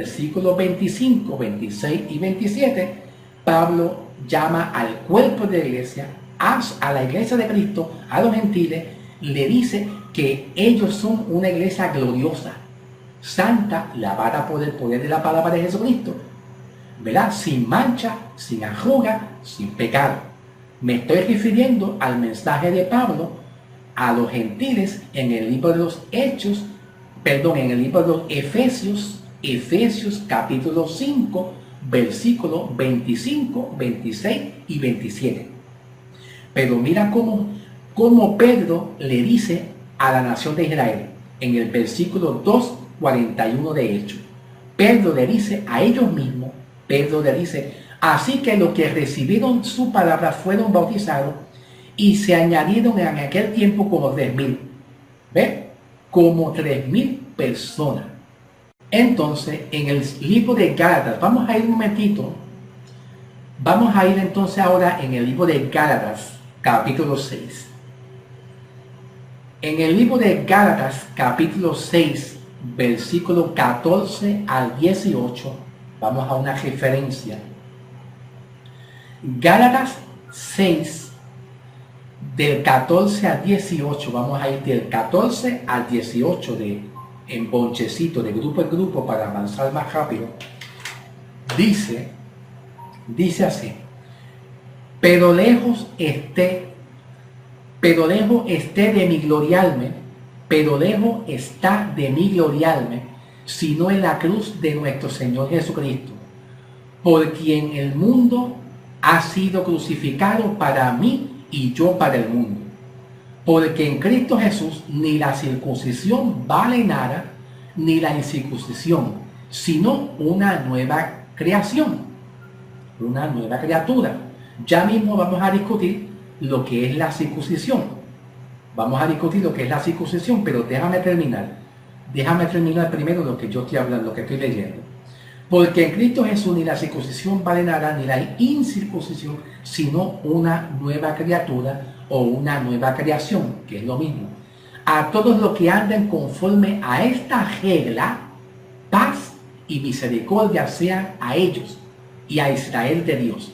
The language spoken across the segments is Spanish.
versículos 25, 26 y 27, Pablo llama al cuerpo de la iglesia, a la iglesia de Cristo, a los gentiles, le dice que ellos son una iglesia gloriosa, santa, lavada por el poder de la palabra de Jesucristo, ¿verdad? Sin mancha, sin arruga, sin pecado. Me estoy refiriendo al mensaje de Pablo a los gentiles en el libro de los Hechos, en el libro de los Efesios capítulo 5, versículos 25, 26 y 27. Pero mira cómo Pedro le dice a la nación de Israel en el versículo 2:41 de Hechos. Pedro le dice a ellos mismos, así que los que recibieron su palabra fueron bautizados y se añadieron en aquel tiempo como 3,000. ¿Ve? Como 3,000 personas. Entonces, en el libro de Gálatas, vamos a ir un momentito. Vamos a ir entonces ahora en el libro de Gálatas, capítulo 6. En el libro de Gálatas, capítulo 6, versículo 14 al 18, vamos a una referencia. Gálatas 6, del 14 al 18, vamos a ir del 14 al 18 en bonchecito, de grupo en grupo para avanzar más rápido. Dice así: pero lejos esté de mi gloriarme, sino en la cruz de nuestro Señor Jesucristo, por quien el mundo ha sido crucificado para mí y yo para el mundo. Porque en Cristo Jesús ni la circuncisión vale nada, ni la incircuncisión, sino una nueva creación, una nueva criatura. Ya mismo vamos a discutir lo que es la circuncisión. Pero déjame terminar primero lo que yo estoy hablando, lo que estoy leyendo. Porque en Cristo Jesús ni la circuncisión vale nada, ni la incircuncisión, sino una nueva criatura o una nueva creación, que es lo mismo. A todos los que anden conforme a esta regla, paz y misericordia sean a ellos y a Israel de Dios.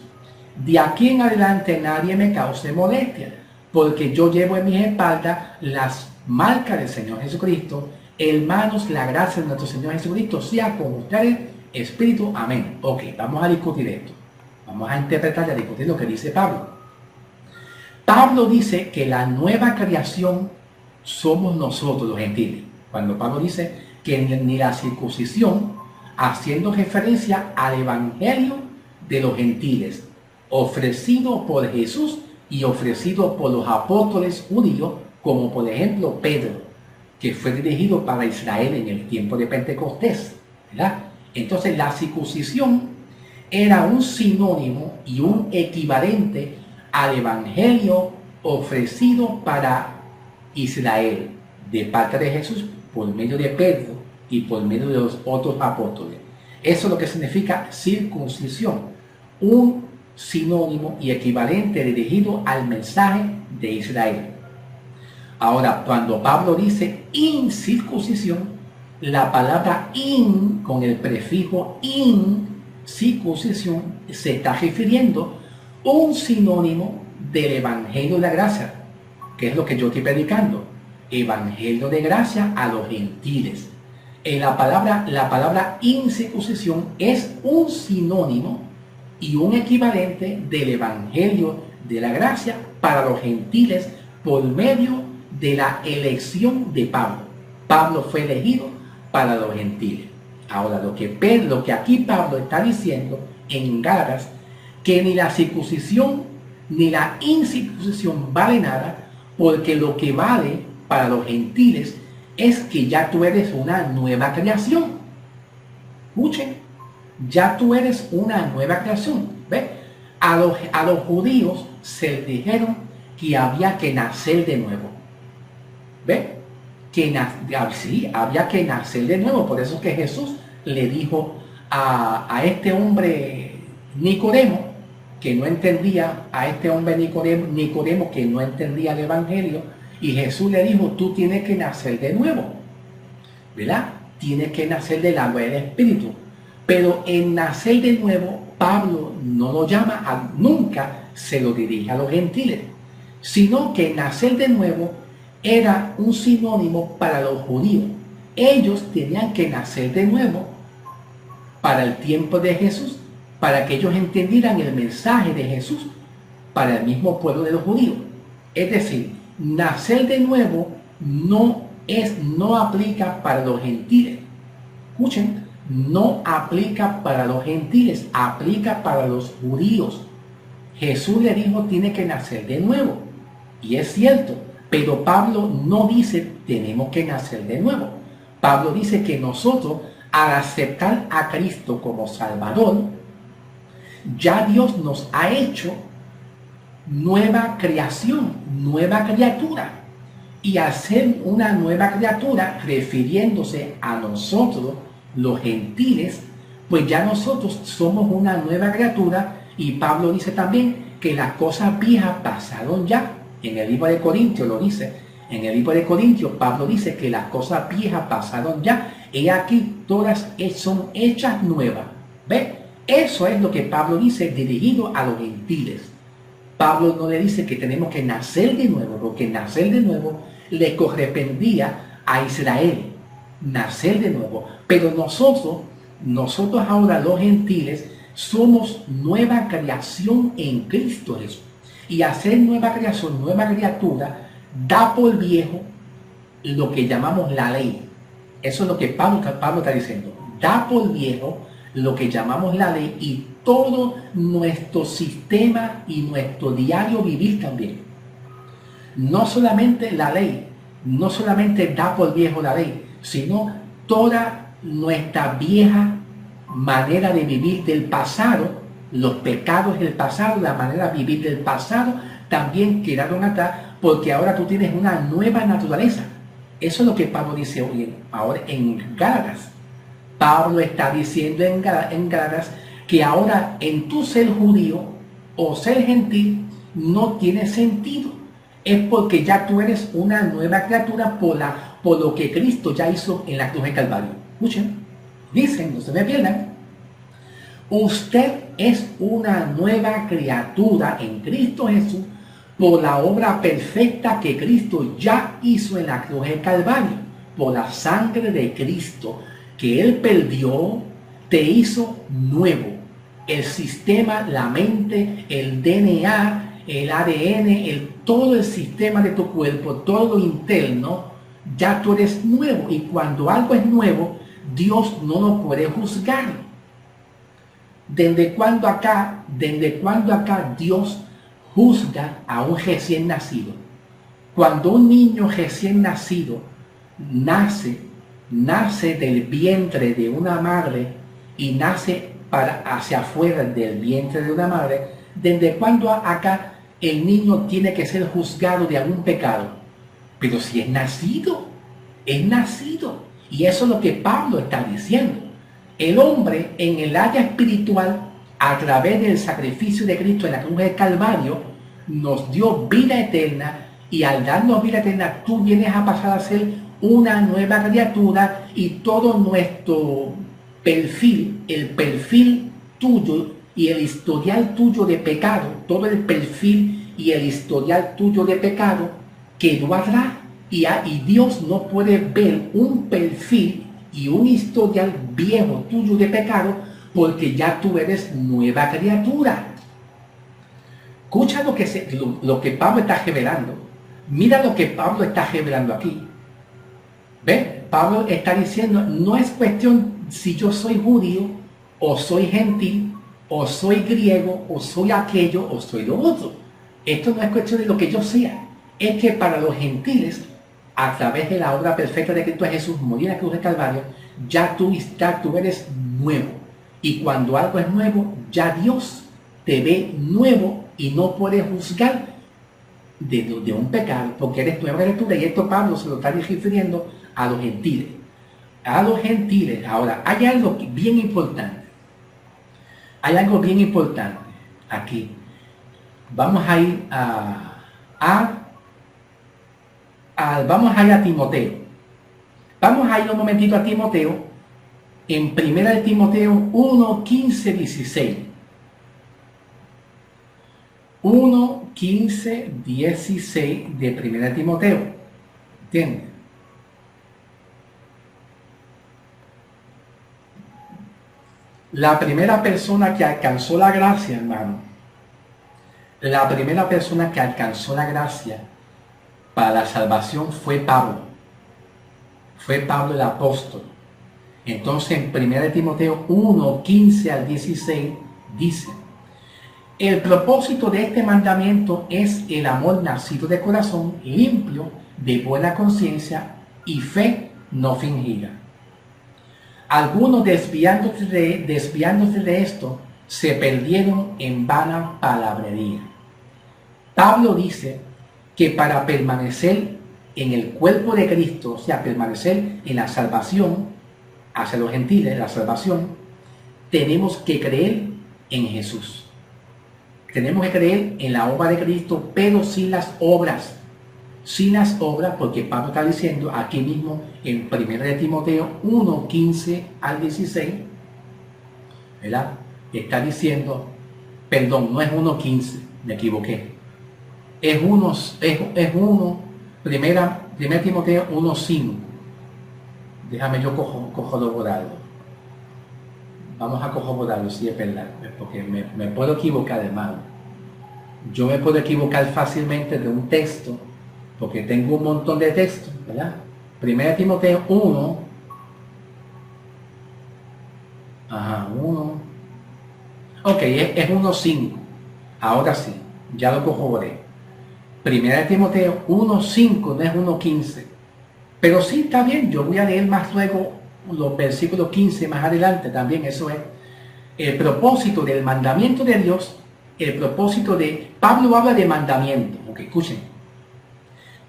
De aquí en adelante nadie me cause molestia, porque yo llevo en mis espaldas las marcas del Señor Jesucristo. Hermanos, la gracia de nuestro Señor Jesucristo sea con ustedes. Espíritu, amén. Ok, vamos a discutir esto. Vamos a interpretar y a discutir lo que dice Pablo. Pablo dice que la nueva creación somos nosotros los gentiles. Cuando Pablo dice que ni la circuncisión, haciendo referencia al evangelio de los gentiles, ofrecido por Jesús y ofrecido por los apóstoles judíos, como por ejemplo Pedro, que fue dirigido para Israel en el tiempo de Pentecostés, ¿verdad? Entonces la circuncisión era un sinónimo y un equivalente al evangelio ofrecido para Israel de parte de Jesús por medio de Pedro y por medio de los otros apóstoles. Eso es lo que significa circuncisión, un sinónimo y equivalente dirigido al mensaje de Israel. Ahora, cuando Pablo dice incircuncisión, la palabra in con el prefijo in, circuncisión, se está refiriendo a un sinónimo del evangelio de la gracia, que es lo que yo estoy predicando, evangelio de gracia a los gentiles. La palabra incircuncisión es un sinónimo y un equivalente del evangelio de la gracia para los gentiles por medio de la elección de Pablo. Pablo fue elegido para los gentiles. Ahora, lo que aquí Pablo está diciendo en Gálatas, que ni la circuncisión ni la incircuncisión vale nada, porque lo que vale para los gentiles es que ya tú eres una nueva creación. Escuchen, ya tú eres una nueva creación. ¿Ve? A los judíos se les dijeron que había que nacer de nuevo. ¿Ve? Sí, había que nacer de nuevo. Por eso que Jesús le dijo a este hombre Nicodemo, que no entendía, Nicodemo que no entendía el evangelio, y Jesús le dijo, tú tienes que nacer de nuevo, ¿verdad? Tienes que nacer del agua del Espíritu. Pero el nacer de nuevo, Pablo no lo llama, nunca se lo dirige a los gentiles, sino que nacer de nuevo era un sinónimo para los judíos. Ellos tenían que nacer de nuevo para el tiempo de Jesús, para que ellos entendieran el mensaje de Jesús para el mismo pueblo de los judíos. Es decir, nacer de nuevo no aplica para los gentiles. Escuchen, no aplica para los gentiles, aplica para los judíos. Jesús le dijo, tiene que nacer de nuevo. Y es cierto, pero Pablo no dice, tenemos que nacer de nuevo. Pablo dice que nosotros, al aceptar a Cristo como Salvador, ya Dios nos ha hecho nueva creación, nueva criatura. Y al ser una nueva criatura, refiriéndose a nosotros, los gentiles, pues ya nosotros somos una nueva criatura. Y Pablo dice también que las cosas viejas pasaron ya. En el libro de Corintios lo dice. En el libro de Corintios, Pablo dice que las cosas viejas pasaron ya. He aquí, todas son hechas nuevas. ¿Ve? Eso es lo que Pablo dice dirigido a los gentiles. Pablo no le dice que tenemos que nacer de nuevo, porque nacer de nuevo le correspondía a Israel. Nacer de nuevo. Pero nosotros ahora los gentiles somos nueva creación en Cristo Jesús. Y hacer nueva creación, nueva criatura, da por viejo lo que llamamos la ley. Eso es lo que Pablo está diciendo. Da por viejo lo que llamamos la ley y todo nuestro sistema y nuestro diario vivir también. No solamente la ley, no solamente da por viejo la ley, sino toda nuestra vieja manera de vivir del pasado, los pecados del pasado, la manera de vivir del pasado, también quedaron atrás, porque ahora tú tienes una nueva naturaleza. Eso es lo que Pablo dice hoy, ahora en Gálatas. Pablo está diciendo en Gálatas que ahora en tu ser judío o ser gentil no tiene sentido. Es porque ya tú eres una nueva criatura por lo que Cristo ya hizo en la cruz de Calvario. Escuchen, dicen, no se me pierdan. Usted es una nueva criatura en Cristo Jesús por la obra perfecta que Cristo ya hizo en la cruz del Calvario. Por la sangre de Cristo que Él perdió, te hizo nuevo. El sistema, la mente, el DNA, el ADN, todo el sistema de tu cuerpo, todo lo interno, ya tú eres nuevo. Y cuando algo es nuevo, Dios no lo puede juzgar. ¿Desde cuándo acá Dios juzga a un recién nacido? Cuando un niño recién nacido nace del vientre de una madre y nace hacia afuera del vientre de una madre, ¿desde cuándo acá el niño tiene que ser juzgado de algún pecado? Pero si es nacido. Y eso es lo que Pablo está diciendo. El hombre en el área espiritual, a través del sacrificio de Cristo en la cruz del Calvario, nos dio vida eterna, y al darnos vida eterna, tú vienes a pasar a ser una nueva criatura, y todo nuestro perfil, el perfil tuyo y el historial tuyo de pecado, todo el perfil y el historial tuyo de pecado quedó atrás, y Dios no puede ver un perfil y un historial viejo tuyo de pecado, porque ya tú eres nueva criatura. Escucha lo que Pablo está revelando. Mira lo que Pablo está revelando aquí. ¿Ve? Pablo está diciendo, no es cuestión si yo soy judío, o soy gentil, o soy griego, o soy aquello, o soy lo otro. Esto no es cuestión de lo que yo sea. Es que para los gentiles, a través de la obra perfecta de Cristo Jesús, morir en la cruz del Calvario, ya tú eres nuevo. Y cuando algo es nuevo, ya Dios te ve nuevo y no puede juzgar de un pecado, porque eres nueva criatura. Y esto Pablo se lo está refiriendo a los gentiles. A los gentiles. Ahora, hay algo bien importante. Hay algo bien importante aquí. Vamos a ir vamos a ir a Timoteo. Vamos a ir un momentito a Timoteo, en 1 de Timoteo 1, 15, 16. 1, 15, 16 de 1 de Timoteo. ¿Entiendes? La primera persona que alcanzó la gracia, hermano, la primera persona que alcanzó la gracia para la salvación fue Pablo. Fue Pablo el apóstol. Entonces en 1 de Timoteo 1, 15 al 16 dice: el propósito de este mandamiento es el amor nacido de corazón limpio, de buena conciencia y fe no fingida. Algunos desviándose de esto se perdieron en vana palabrería. Pablo dice que para permanecer en el cuerpo de Cristo, o sea, permanecer en la salvación hacia los gentiles, la salvación, tenemos que creer en Jesús. Tenemos que creer en la obra de Cristo, pero sin las obras. Sin las obras, porque Pablo está diciendo aquí mismo en 1 de Timoteo 1, 15 al 16, ¿verdad? Está diciendo, perdón, no es 1, 15, me equivoqué. Es 1, 1 Timoteo 1, 5. Déjame yo corroborarlo. Vamos a corroborarlo, si es verdad, porque me puedo equivocar, hermano. Yo me puedo equivocar fácilmente de un texto, porque tengo un montón de textos, ¿verdad? 1 Timoteo 1. 1. Ok, es 1.5. Ahora sí, ya lo corroboré. 1 Timoteo 1.5, no es 1.15. Pero sí, está bien, yo voy a leer más luego los versículos 15 más adelante también. Eso es el propósito del mandamiento de Dios. El propósito de... Pablo habla de mandamiento. Ok, escuchen.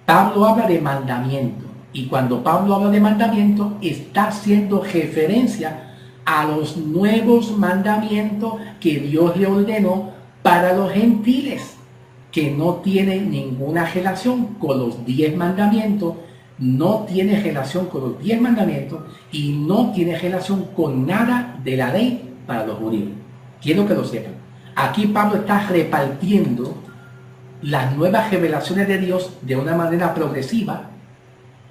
Pablo habla de mandamiento. Y cuando Pablo habla de mandamiento, está haciendo referencia a los nuevos mandamientos que Dios le ordenó para los gentiles, que no tienen ninguna relación con los 10 mandamientos, no tiene relación con los 10 mandamientos y no tiene relación con nada de la ley para los judíos. Quiero que lo sepan. Aquí Pablo está repartiendo las nuevas revelaciones de Dios de una manera progresiva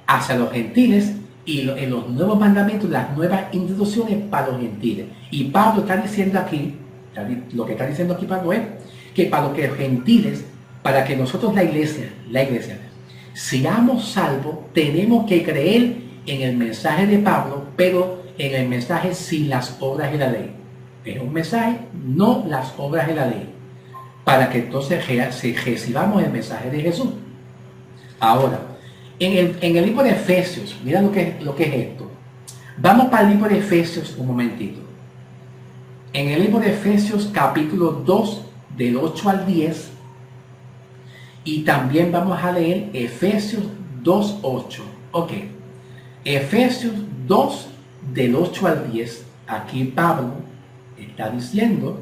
hacia los gentiles y en los nuevos mandamientos, las nuevas instituciones para los gentiles. Y Pablo está diciendo aquí, lo que está diciendo aquí Pablo es que para los gentiles, para que nosotros la iglesia, seamos salvos, tenemos que creer en el mensaje de Pablo, pero en el mensaje sin las obras de la ley. Es un mensaje, no las obras de la ley, para que entonces recibamos el mensaje de Jesús. Ahora, en el libro de Efesios, mira lo que es esto. Vamos para el libro de Efesios un momentito. En el libro de Efesios capítulo 2, del 8 al 10, y también vamos a leer Efesios 2, 8. Ok. Efesios 2, del 8 al 10. Aquí Pablo está diciendo: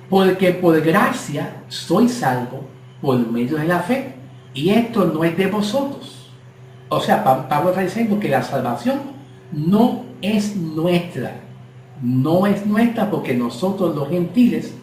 porque por gracia soy salvo por medio de la fe, y esto no es de vosotros. O sea, Pablo está diciendo que la salvación no es nuestra. No es nuestra porque nosotros los gentiles,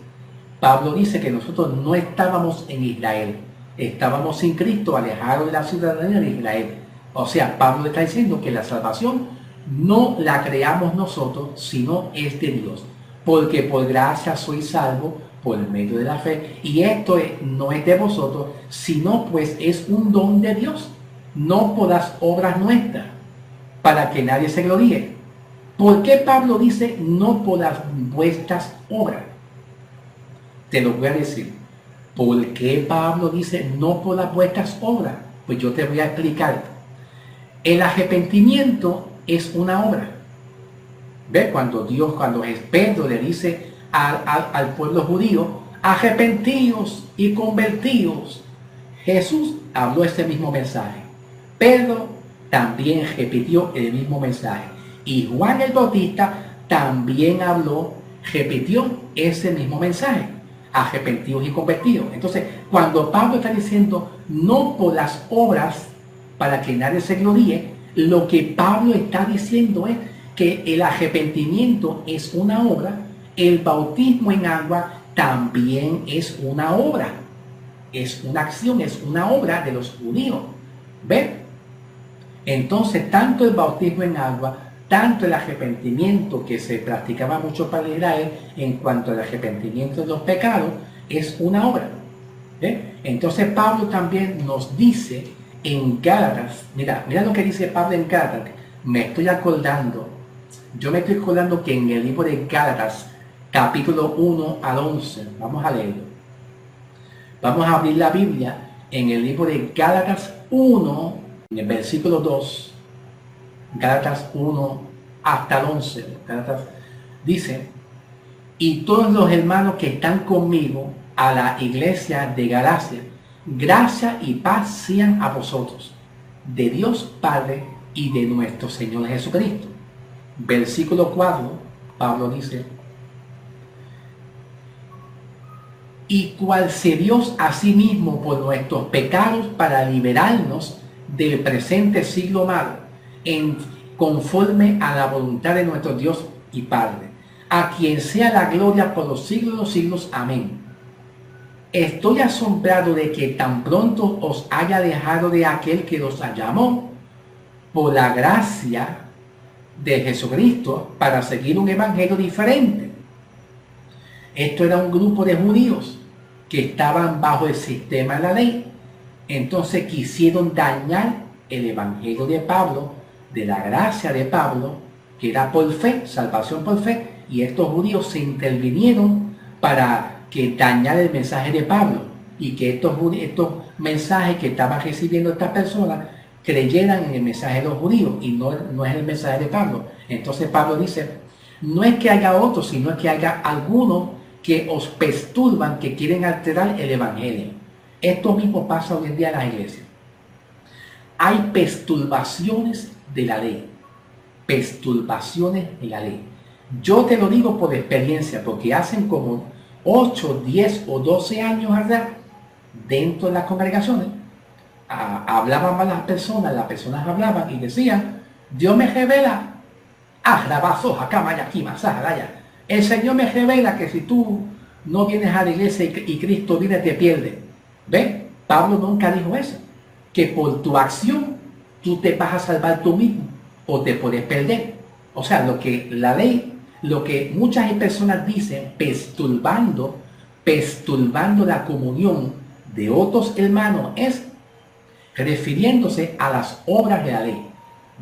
Pablo dice que nosotros no estábamos en Israel. Estábamos sin Cristo, alejados de la ciudadanía de Israel. O sea, Pablo está diciendo que la salvación no la creamos nosotros, sino es de Dios. Porque por gracia soy salvo por medio de la fe. Y esto no es de vosotros, sino pues es un don de Dios. No por las obras nuestras, para que nadie se gloríe. ¿Por qué Pablo dice no por las vuestras obras? Te lo voy a decir. ¿Por qué Pablo dice no por las vuestras obras? Pues yo te voy a explicar. El arrepentimiento es una obra. ¿Ves? Cuando Pedro le dice al pueblo judío: arrepentíos y convertíos, Jesús habló ese mismo mensaje. Pedro también repitió el mismo mensaje. Y Juan el Bautista también repitió ese mismo mensaje. Arrepentidos y convertidos. Entonces, cuando Pablo está diciendo no por las obras para que nadie se gloríe, lo que Pablo está diciendo es que el arrepentimiento es una obra, el bautismo en agua también es una obra. Es una acción, es una obra de los judíos. ¿Ven? Entonces, tanto el bautismo en agua, tanto el arrepentimiento que se practicaba mucho para Israel en cuanto al arrepentimiento de los pecados, es una obra. ¿Ven? Entonces, Pablo también nos dice en Gálatas, mira lo que dice Pablo en Gálatas, yo me estoy acordando que en el libro de Gálatas, capítulo 1 al 11, vamos a leerlo. Vamos a abrir la Biblia en el libro de Gálatas 1, en el versículo 2, Gálatas 1 hasta el 11. Gálatas dice: y todos los hermanos que están conmigo a la iglesia de Galacia, gracia y paz sean a vosotros, de Dios Padre y de nuestro Señor Jesucristo. Versículo 4, Pablo dice: y cual se Dios a sí mismo por nuestros pecados para liberarnos del presente siglo malo, conforme a la voluntad de nuestro Dios y Padre, a quien sea la gloria por los siglos de los siglos. Amén. Estoy asombrado de que tan pronto os haya dejado de aquel que los llamó por la gracia de Jesucristo para seguir un evangelio diferente. Esto era un grupo de judíos que estaban bajo el sistema de la ley. Entonces quisieron dañar el evangelio de Pablo, de la gracia de Pablo, que era por fe, salvación por fe, y estos judíos se intervinieron para que dañar el mensaje de Pablo y que estos mensajes que estaban recibiendo estas personas creyeran en el mensaje de los judíos y no es el mensaje de Pablo. Entonces Pablo dice: no es que haya otros, sino es que haya algunos que os perturban, que quieren alterar el evangelio. Esto mismo pasa hoy en día en las iglesias. Hay perturbaciones de la ley. Perturbaciones de la ley. Yo te lo digo por experiencia, porque hacen como 8, 10 o 12 años atrás, dentro de las congregaciones, hablaban mal las personas hablaban y decían: Dios me revela, el Señor me revela que si tú no vienes a la iglesia y Cristo viene, te pierde. ¿Ven? Pablo nunca dijo eso, que por tu acción tú te vas a salvar tú mismo o te puedes perder. O sea, lo que la ley, lo que muchas personas dicen, perturbando la comunión de otros hermanos, es refiriéndose a las obras de la ley.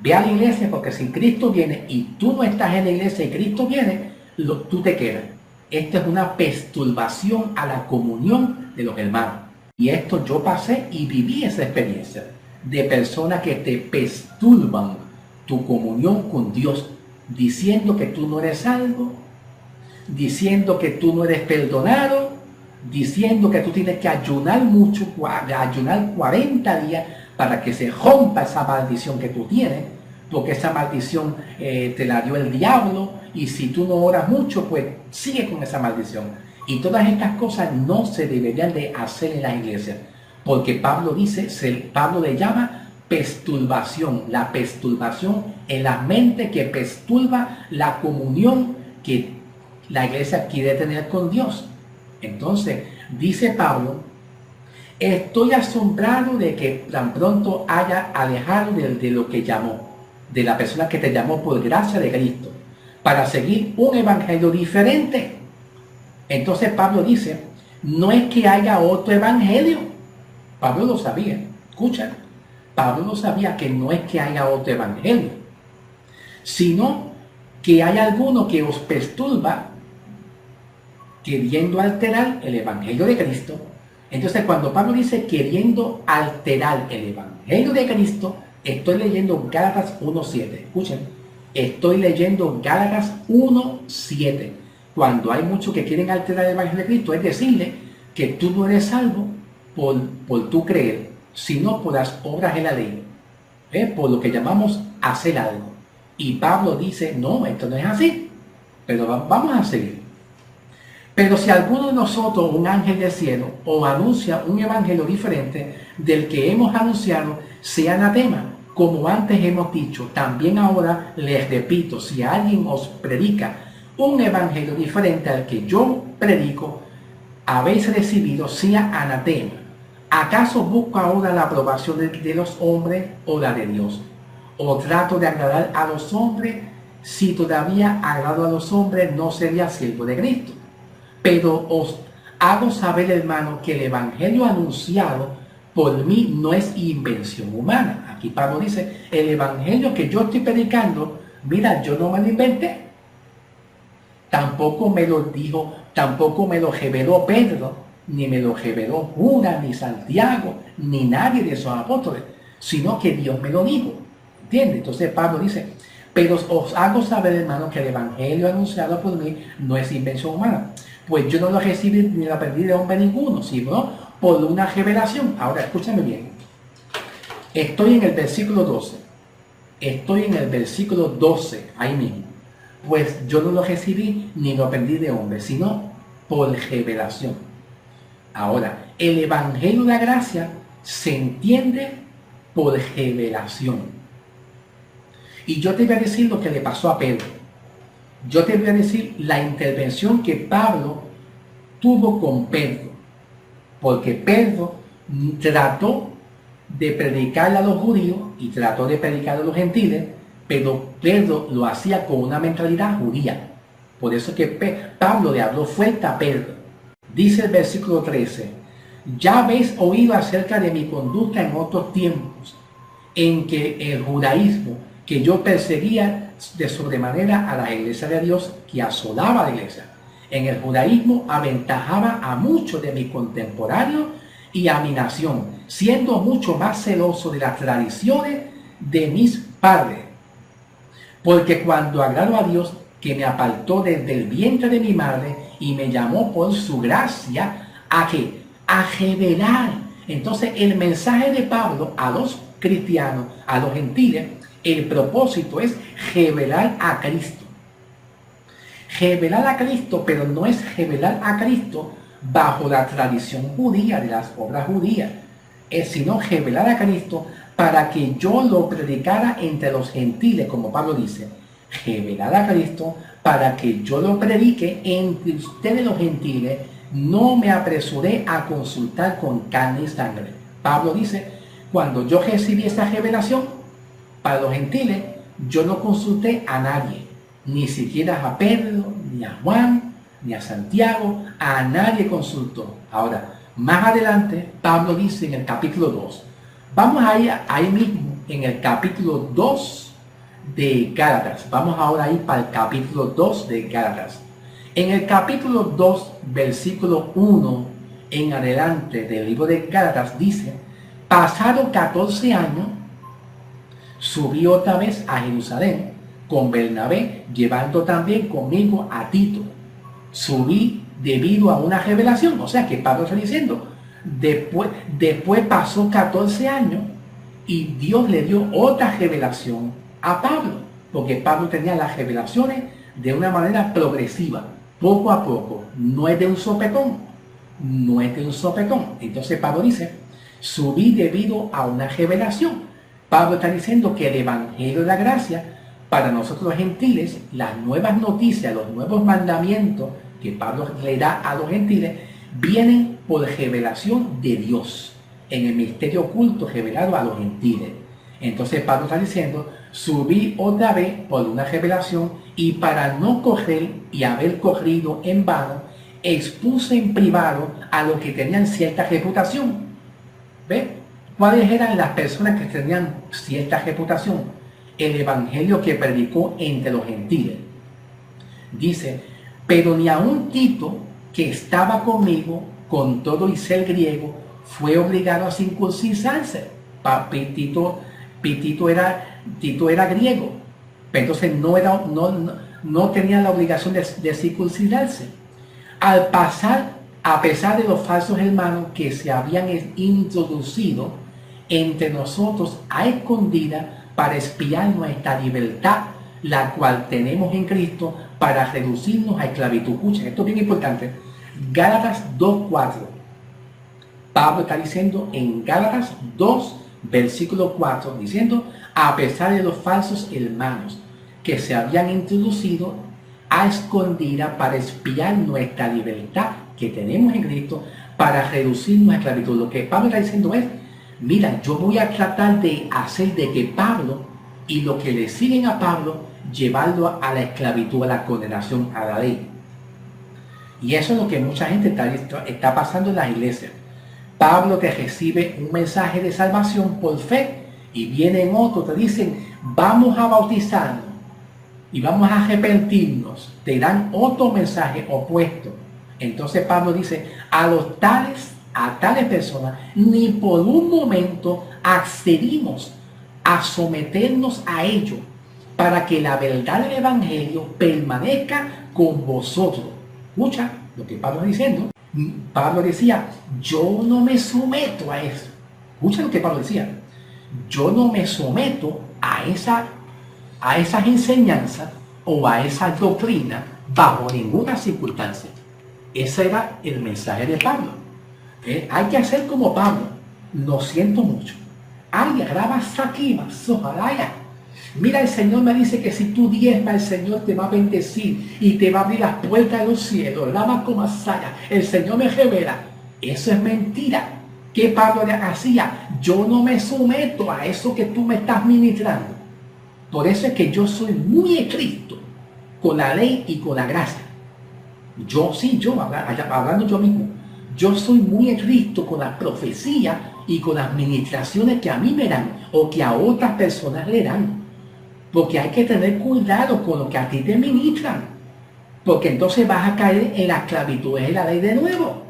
Ve a la iglesia, porque si Cristo viene y tú no estás en la iglesia y Cristo viene, tú te quedas. Esta es una perturbación a la comunión de los hermanos. Y esto yo pasé y viví esa experiencia de personas que te perturban tu comunión con Dios, diciendo que tú no eres salvo, diciendo que tú no eres perdonado, diciendo que tú tienes que ayunar mucho, ayunar 40 días para que se rompa esa maldición que tú tienes, porque esa maldición te la dio el diablo, y si tú no oras mucho, pues sigue con esa maldición. Y todas estas cosas no se deberían de hacer en las iglesias, porque Pablo dice, Pablo le llama perturbación, la perturbación en la mente que perturba la comunión que la iglesia quiere tener con Dios. Entonces, dice Pablo: estoy asombrado de que tan pronto haya alejado de lo que llamó, de la persona que te llamó por gracia de Cristo, para seguir un evangelio diferente. Entonces Pablo dice: no es que haya otro evangelio. Pablo lo sabía. Escucha, Pablo lo sabía, que no es que haya otro evangelio, sino que hay alguno que os perturba queriendo alterar el evangelio de Cristo. Entonces, cuando Pablo dice queriendo alterar el evangelio de Cristo, estoy leyendo Gálatas 1:7. Escuchen, estoy leyendo Gálatas 1:7. Cuando hay muchos que quieren alterar el evangelio de Cristo, es decirle que tú no eres salvo por tu creer, sino por las obras de la ley, por lo que llamamos hacer algo. Y Pablo dice: no, esto no es así, pero vamos a seguir. Pero si alguno de nosotros, un ángel del cielo, os anuncia un evangelio diferente del que hemos anunciado, sea anatema, como antes hemos dicho, también ahora les repito, si alguien os predica un evangelio diferente al que yo predico, habéis recibido, sea anatema. ¿Acaso busco ahora la aprobación de los hombres o la de Dios? ¿O trato de agradar a los hombres? Si todavía agrado a los hombres, no sería siervo de Cristo. Pero os hago saber, hermano, que el evangelio anunciado por mí no es invención humana. Aquí Pablo dice, el evangelio que yo estoy predicando, mira, yo no me lo inventé. Tampoco me lo dijo, tampoco me lo reveló Pedro, ni me lo reveló Judas, ni Santiago, ni nadie de esos apóstoles, sino que Dios me lo dijo. ¿Entiendes? Entonces Pablo dice, pero os hago saber, hermano, que el evangelio anunciado por mí no es invención humana. Pues yo no lo recibí ni lo aprendí de hombre ninguno, sino por una revelación. Ahora, escúchame bien. Estoy en el versículo 12. Estoy en el versículo 12, ahí mismo. Pues yo no lo recibí ni lo aprendí de hombre, sino por revelación. Ahora, el evangelio de la gracia se entiende por revelación. Y yo te voy a decir lo que le pasó a Pedro. Yo te voy a decir la intervención que Pablo tuvo con Pedro. Porque Pedro trató de predicarle a los judíos y trató de predicarle a los gentiles, pero Pedro lo hacía con una mentalidad judía. Por eso que Pablo le habló fuerte a Pedro. Dice el versículo 13, ya habéis oído acerca de mi conducta en otros tiempos, en que el judaísmo, que yo perseguía de sobremanera a la iglesia de Dios, que asolaba la iglesia. En el judaísmo aventajaba a muchos de mis contemporáneos y a mi nación, siendo mucho más celoso de las tradiciones de mis padres. Porque cuando agrado a Dios, que me apartó desde el vientre de mi madre y me llamó por su gracia, ¿a qué? A revelar. Entonces el mensaje de Pablo a los cristianos, a los gentiles, el propósito es revelar a Cristo. Revelar a Cristo, pero no es revelar a Cristo bajo la tradición judía, de las obras judías, sino revelar a Cristo para que yo lo predicara entre los gentiles, como Pablo dice, revelar a Cristo para que yo lo predique entre ustedes los gentiles, no me apresuré a consultar con carne y sangre. Pablo dice, cuando yo recibí esa revelación para los gentiles, yo no consulté a nadie, ni siquiera a Pedro, ni a Juan, ni a Santiago, a nadie consultó. Ahora, más adelante, Pablo dice en el capítulo 2, vamos ahí mismo, en el capítulo 2 de Gálatas. Vamos ahora a ir para el capítulo 2 de Gálatas. En el capítulo 2, versículo 1 en adelante del libro de Gálatas dice, pasado 14 años, subí otra vez a Jerusalén con Bernabé, llevando también conmigo a Tito. Subí debido a una revelación, o sea que Pablo está diciendo, después pasó 14 años y Dios le dio otra revelación a Pablo, porque Pablo tenía las revelaciones de una manera progresiva, poco a poco, no es de un sopetón, no es de un sopetón. Entonces Pablo dice, subí debido a una revelación. Pablo está diciendo que el evangelio de la gracia, para nosotros los gentiles, las nuevas noticias, los nuevos mandamientos que Pablo le da a los gentiles, vienen por revelación de Dios, en el misterio oculto revelado a los gentiles. Entonces Pablo está diciendo, subí otra vez por una revelación y para no correr y haber corrido en vano, expuse en privado a los que tenían cierta reputación. ¿Ve? ¿Cuáles eran las personas que tenían cierta reputación? El evangelio que predicó entre los gentiles. Dice, pero ni aun Tito, que estaba conmigo, con todo y ser griego, fue obligado a circuncidarse. Tito era griego, pero entonces no tenía la obligación de circuncidarse. A pesar de los falsos hermanos que se habían introducido entre nosotros a escondida para espiar nuestra libertad, la cual tenemos en Cristo, para reducirnos a esclavitud. Escuchen, esto es bien importante. Gálatas 2:4. Pablo está diciendo en Gálatas 2, versículo 4, diciendo, a pesar de los falsos hermanos que se habían introducido a escondida para espiar nuestra libertad que tenemos en Cristo, para reducir nuestra esclavitud. Lo que Pablo está diciendo es, mira, yo voy a tratar de hacer de que Pablo y los que le siguen a Pablo, llevarlo a la esclavitud, a la condenación, a la ley. Y eso es lo que mucha gente está pasando en las iglesias. Pablo te recibe un mensaje de salvación por fe y vienen otros, te dicen, vamos a bautizarnos y vamos a arrepentirnos. Te dan otro mensaje opuesto. Entonces Pablo dice, a tales personas, ni por un momento accedimos a someternos a ello, para que la verdad del Evangelio permanezca con vosotros. Escucha lo que Pablo está diciendo. Pablo decía, yo no me someto a eso. Escucha lo que Pablo decía. Yo no me someto a esas enseñanzas o a esa doctrina bajo ninguna circunstancia. Ese era el mensaje de Pablo. Hay que hacer como Pablo. Lo siento mucho. Ay, graba Sakima, Soharaya. Mira, el Señor me dice que si tú diezmas, el Señor te va a bendecir y te va a abrir las puertas de los cielos. Lama como Saya. El Señor me revela. Eso es mentira. ¿Qué Pablo hacía? Yo no me someto a eso que tú me estás ministrando. Por eso es que yo soy muy estricto con la ley y con la gracia. Yo, hablando yo mismo, yo soy muy estricto con la profecía y con las ministraciones que a mí me dan o que a otras personas le dan. Porque hay que tener cuidado con lo que a ti te ministran. Porque entonces vas a caer en la esclavitud de la ley de nuevo.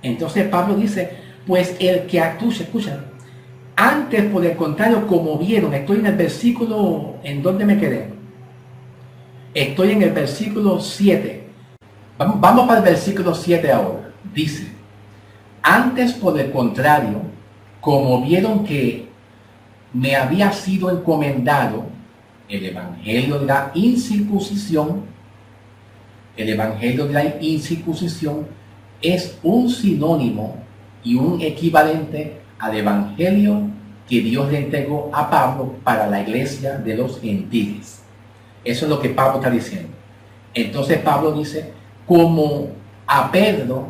Entonces Pablo dice, pues el que actúe, escucha, antes por el contrario, como vieron, estoy en el versículo, ¿en dónde me quedé? Estoy en el versículo 7. Vamos para el versículo 7 ahora. Dice, antes por el contrario, como vieron que me había sido encomendado el evangelio de la incircuncisión, el evangelio de la incircuncisión es un sinónimo y un equivalente al evangelio que Dios le entregó a Pablo para la iglesia de los gentiles. Eso es lo que Pablo está diciendo. Entonces Pablo dice, como a Pedro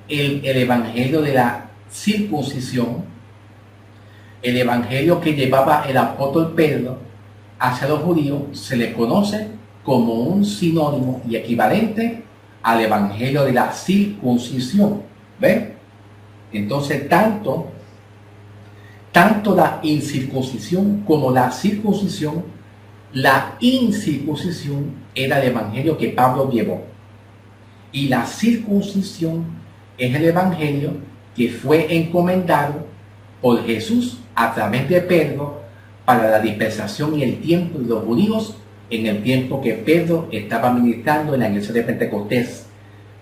el evangelio de la circuncisión, el evangelio que llevaba el apóstol Pedro hacia los judíos, se le conoce como un sinónimo y equivalente al evangelio de la circuncisión. ¿Ven? Entonces tanto la incircuncisión como la circuncisión, la incircuncisión era el evangelio que Pablo llevó. Y la circuncisión es el evangelio que fue encomendado por Jesús a través de Pedro para la dispersación y el tiempo de los judíos en el tiempo que Pedro estaba ministrando en la iglesia de Pentecostés.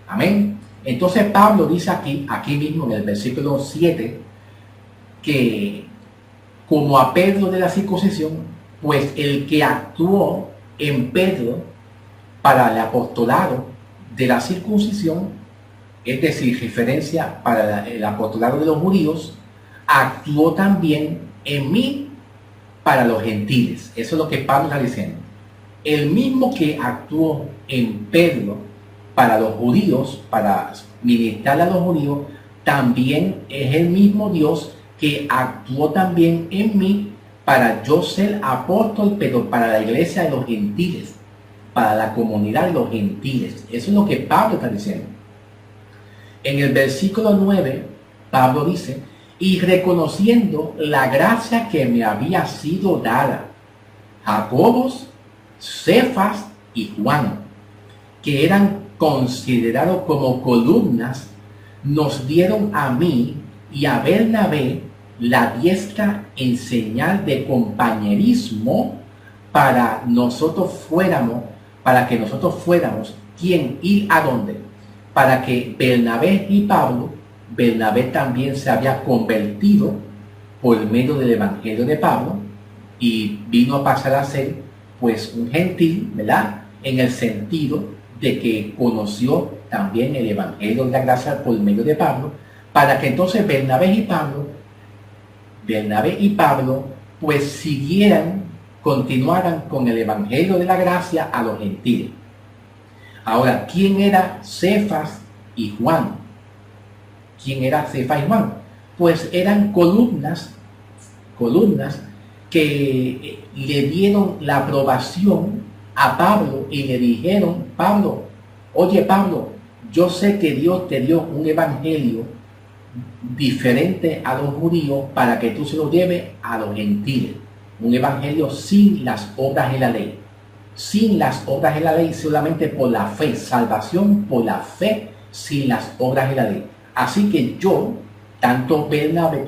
Amén. Entonces Pablo dice aquí mismo en el versículo 7, que como a Pedro de la circuncisión, pues el que actuó en Pedro para el apostolado de la circuncisión, es decir, referencia para el apostolado de los judíos, actuó también en mí para los gentiles. Eso es lo que Pablo está diciendo. El mismo que actuó en Pedro para los judíos, para ministrar a los judíos, también es el mismo Dios que actuó también en mí para yo ser apóstol, pero para la iglesia de los gentiles, para la comunidad de los gentiles. Eso es lo que Pablo está diciendo. En el versículo 9, Pablo dice, y reconociendo la gracia que me había sido dada, Jacobos, Cefas y Juan, que eran considerados como columnas, nos dieron a mí y a Bernabé la diestra en señal de compañerismo para que nosotros fuéramos quien ir a dónde, para que Bernabé y Pablo, Bernabé también se había convertido por medio del evangelio de Pablo y vino a pasar a ser pues un gentil, ¿verdad? En el sentido de que conoció también el evangelio de la gracia por medio de Pablo, para que entonces Bernabé y Pablo Bernabé y Pablo, pues continuaran con el evangelio de la gracia a los gentiles. Ahora, ¿quién era Cefas y Juan? ¿Quién era Cefas y Juan? Pues eran columnas que le dieron la aprobación a Pablo y le dijeron: Pablo, oye Pablo, yo sé que Dios te dio un evangelio diferente a los judíos para que tú se lo lleves a los gentiles. Un evangelio sin las obras de la ley. Sin las obras de la ley, solamente por la fe. Salvación por la fe, sin las obras de la ley. Así que yo, tanto Bernabé,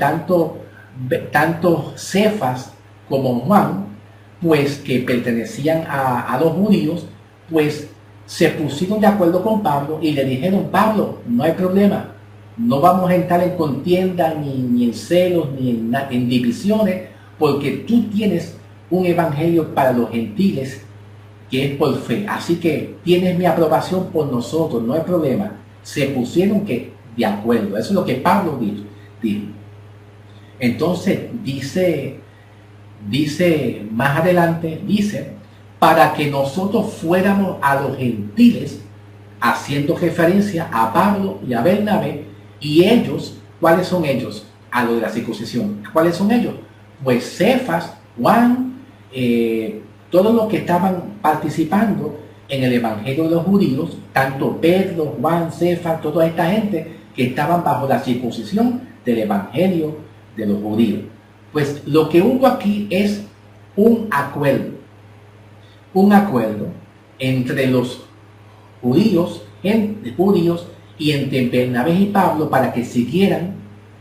tanto Cefas como Juan, pues que pertenecían a los judíos, pues se pusieron de acuerdo con Pablo y le dijeron: Pablo, no hay problema, no vamos a entrar en contienda, ni en celos, ni en divisiones, porque tú tienes un evangelio para los gentiles que es por fe, así que tienes mi aprobación por nosotros, no hay problema. Se pusieron de acuerdo. Eso es lo que Pablo dijo. Entonces dice más adelante, para que nosotros fuéramos a los gentiles, haciendo referencia a Pablo y a Bernabé. Y ellos, ¿cuáles son ellos? A lo de la circuncisión. ¿Cuáles son ellos? Pues Cefas, Juan, todos los que estaban participando en el evangelio de los judíos, tanto Pedro, Juan, Cefas, toda esta gente que estaban bajo la circuncisión del evangelio de los judíos. Pues lo que hubo aquí es un acuerdo entre los judíos y entre Bernabé y Pablo para que siguieran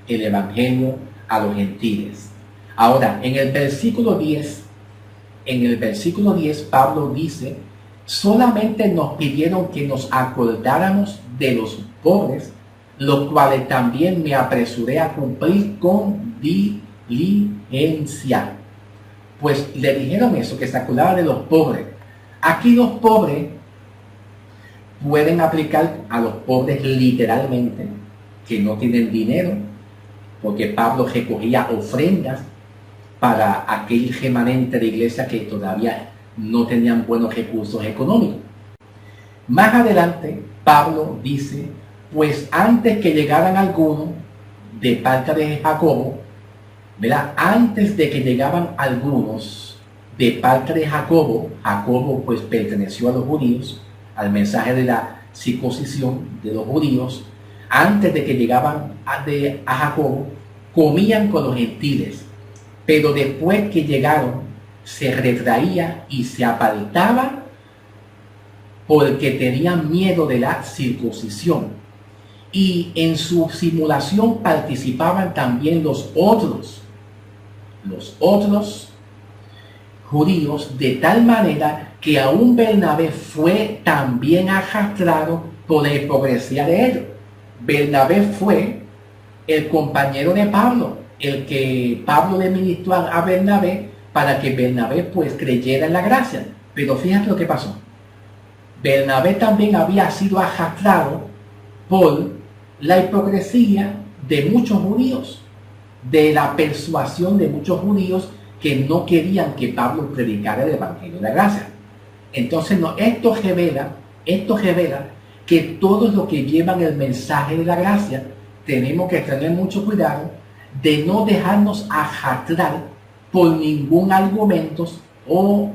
el evangelio a los gentiles. Ahora, en el versículo 10 Pablo dice: solamente nos pidieron que nos acordáramos de los pobres, los cuales también me apresuré a cumplir con diligencia. Pues le dijeron eso, que se acordaba de los pobres. Aquí los pobres pueden aplicar a los pobres literalmente, que no tienen dinero, porque Pablo recogía ofrendas para aquel remanente de iglesia que todavía no tenían buenos recursos económicos. Más adelante, Pablo dice: pues antes que llegaran algunos de parte de Jacobo, ¿verdad? Antes de que llegaban algunos de parte de Jacobo pues perteneció a los judíos, al mensaje de la circuncisión de los judíos. Antes de que llegaban a Jacobo, comían con los gentiles, pero después que llegaron, se retraía y se apartaba porque tenían miedo de la circuncisión. Y en su simulación participaban también los otros judíos, de tal manera que aún Bernabé fue también arrastrado por la hipocresía de ellos. Bernabé fue el compañero de Pablo, el que Pablo le ministró a Bernabé para que Bernabé pues creyera en la gracia. Pero fíjate lo que pasó. Bernabé también había sido arrastrado por la hipocresía de muchos judíos, de la persuasión de muchos judíos que no querían que Pablo predicara el evangelio de la gracia. Entonces esto revela que todos los que llevan el mensaje de la gracia tenemos que tener mucho cuidado de no dejarnos arrastrar por ningún argumento o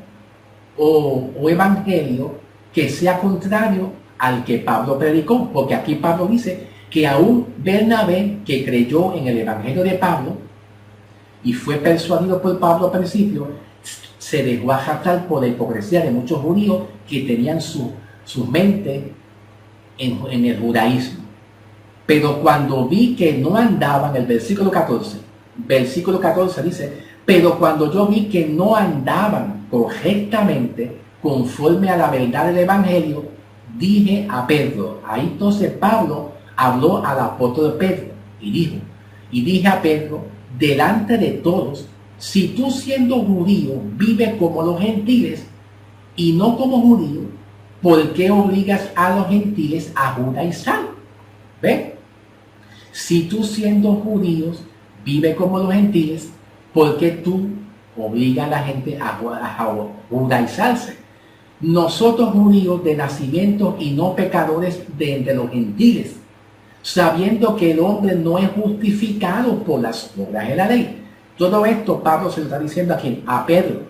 evangelio que sea contrario al que Pablo predicó, porque aquí Pablo dice que aún Bernabé, que creyó en el evangelio de Pablo y fue persuadido por Pablo al principio, se dejó arrastrar por la hipocresía de muchos judíos que tenían su mente en el judaísmo. Pero cuando vi que no andaban, el versículo 14 dice: pero cuando yo vi que no andaban correctamente conforme a la verdad del evangelio, dije a Pedro. Ahí entonces Pablo habló al apóstol Pedro y dije a Pedro delante de todos: si tú siendo judío vives como los gentiles y no como judío, ¿por qué obligas a los gentiles a judaizar? ¿Ve? Si tú siendo judíos vive como los gentiles, porque tú obligas a la gente a judaizarse. Nosotros judíos de nacimiento y no pecadores de entre los gentiles, sabiendo que el hombre no es justificado por las obras de la ley. Todo esto Pablo se lo está diciendo a quién, a Pedro.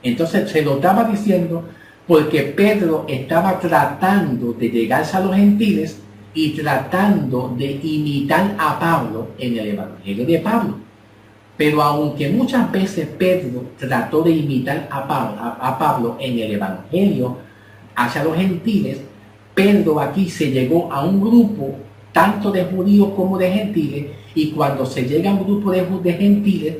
Entonces se lo estaba diciendo porque Pedro estaba tratando de llegarse a los gentiles y tratando de imitar a Pablo en el Evangelio de Pablo. Pero aunque muchas veces Pedro trató de imitar a Pablo en el Evangelio hacia los gentiles, Pedro aquí se llegó a un grupo tanto de judíos como de gentiles, y cuando se llega a un grupo de gentiles,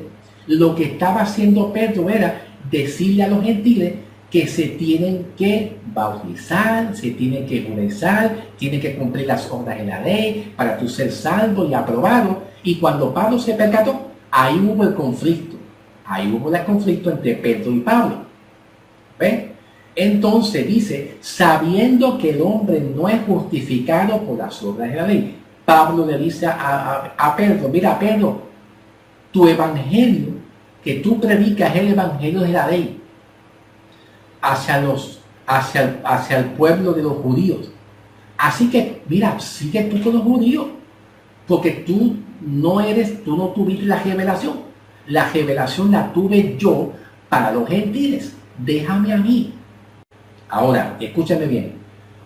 lo que estaba haciendo Pedro era decirle a los gentiles que se tienen que bautizar, se tienen que judaizar, tienen que cumplir las obras de la ley para tú ser salvo y aprobado. Y cuando Pablo se percató, ahí hubo el conflicto. Ahí hubo el conflicto entre Pedro y Pablo. ¿Ven? Entonces dice, sabiendo que el hombre no es justificado por las obras de la ley, Pablo le dice a Pedro, mira Pedro, tu evangelio que tú predicas es el evangelio de la ley hacia el pueblo de los judíos. Así que, mira, sigue tú con los judíos, porque tú no tuviste la revelación. La revelación la tuve yo para los gentiles. Déjame a mí. Ahora, escúchame bien.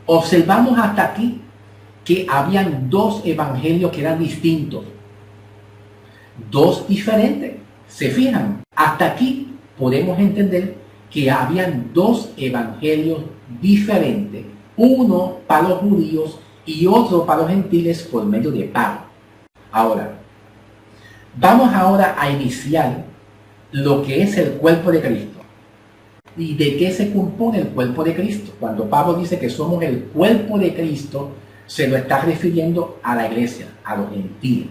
Observamos hasta aquí que habían dos evangelios que eran distintos. Dos diferentes. ¿Se fijan? Hasta aquí podemos entender que habían dos evangelios diferentes. Uno para los judíos y otro para los gentiles por medio de Pablo. Ahora, vamos ahora a iniciar lo que es el cuerpo de Cristo. ¿Y de qué se compone el cuerpo de Cristo? Cuando Pablo dice que somos el cuerpo de Cristo, se lo está refiriendo a la iglesia, a los gentiles.